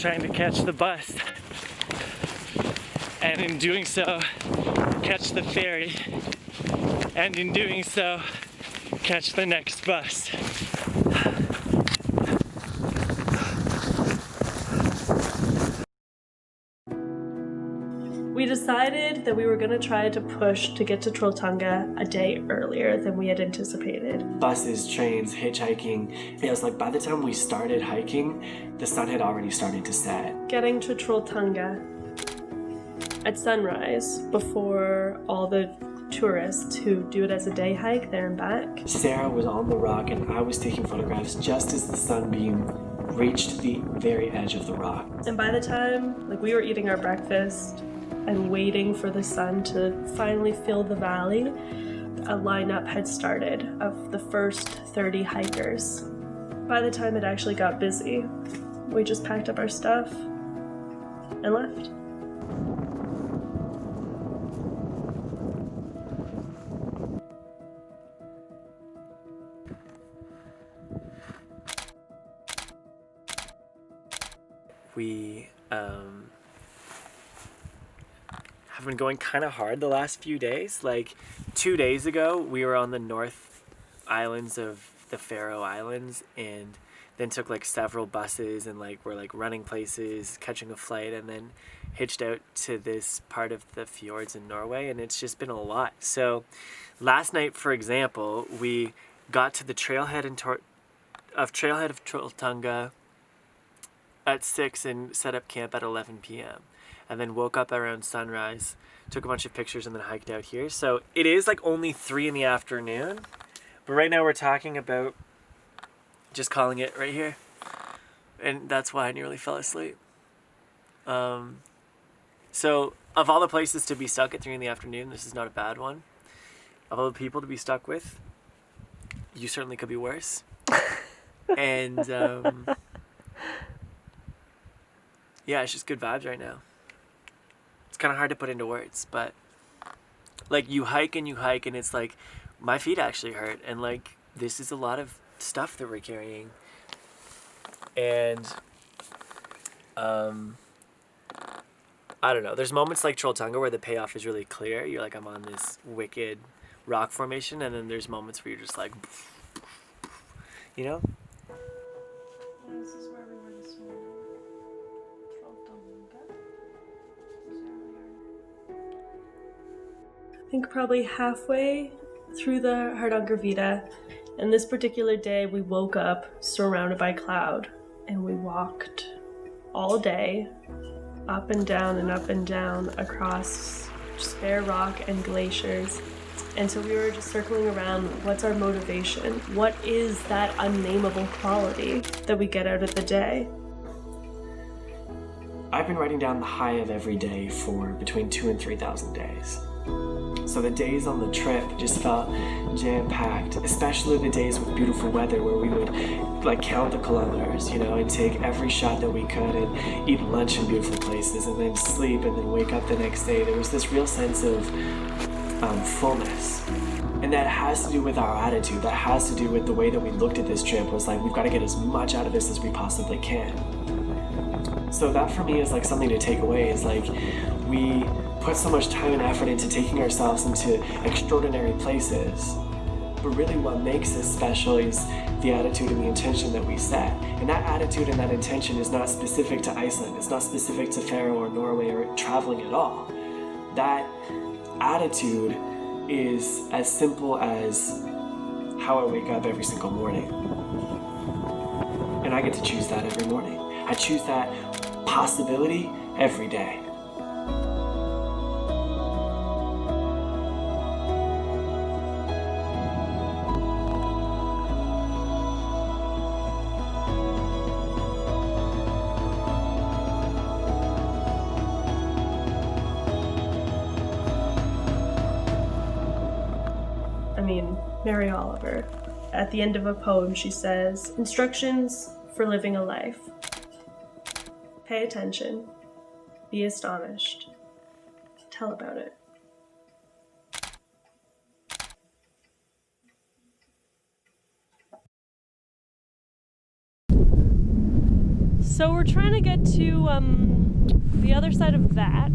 trying to catch the bus. And in doing so, catch the ferry. And in doing so, catch the next bus. We decided that we were going to try to push to get to Trolltunga a day earlier than we had anticipated. Buses, trains, hitchhiking. It was like by the time we started hiking, the sun had already started to set. Getting to Trolltunga at sunrise before all the tourists who do it as a day hike there and back. Sarah was on the rock and I was taking photographs just as the sunbeam reached the very edge of the rock. And by the time we were eating our breakfast and waiting for the sun to finally fill the valley, a lineup had started of the first 30 hikers. By the time it actually got busy, we just packed up our stuff and left. We have been going kind of hard the last few days. Like 2 days ago, we were on the North Islands of the Faroe Islands and then took several buses and we're running places, catching a flight, and then hitched out to this part of the fjords in Norway, and it's just been a lot. So last night, for example, we got to the trailhead of Trolltunga at 6 and set up camp at 11 p.m. and then woke up around sunrise, took a bunch of pictures, and then hiked out here. So it is only 3 in the afternoon, but right now we're talking about just calling it right here, and that's why I nearly fell asleep. So of all the places to be stuck at 3 in the afternoon, this is not a bad one. Of all the people to be stuck with, you certainly could be worse. And yeah, it's just good vibes right now. It's kind of hard to put into words, but you hike and it's my feet actually hurt, and this is a lot of stuff that we're carrying. And I don't know, there's moments like Trolltunga where the payoff is really clear. You're I'm on this wicked rock formation, and then there's moments where you're just you know? This is where we were this morning. Trolltunga. I think probably halfway through the Hardangervidda, and this particular day we woke up surrounded by cloud, and we walked all day up and down across just bare rock and glaciers. And so we were just circling around, what's our motivation? What is that unnameable quality that we get out of the day? I've been writing down the high of every day for between 2,000 and 3,000 days. So the days on the trip just felt jam-packed, especially the days with beautiful weather where we would count the kilometers, and take every shot that we could and eat lunch in beautiful places and then sleep and then wake up the next day. There was this real sense of fullness. And that has to do with our attitude. That has to do with the way that we looked at this trip. Was we've got to get as much out of this as we possibly can. So that for me is something to take away, is we put so much time and effort into taking ourselves into extraordinary places, but really what makes us special is the attitude and the intention that we set. And that attitude and that intention is not specific to Iceland. It's not specific to Faroe or Norway or traveling at all. That attitude is as simple as how I wake up every single morning. And I get to choose that every morning. I choose that possibility every day. Mary Oliver. At the end of a poem, she says, "Instructions for living a life. Pay attention. Be astonished. Tell about it." So we're trying to get to the other side of that.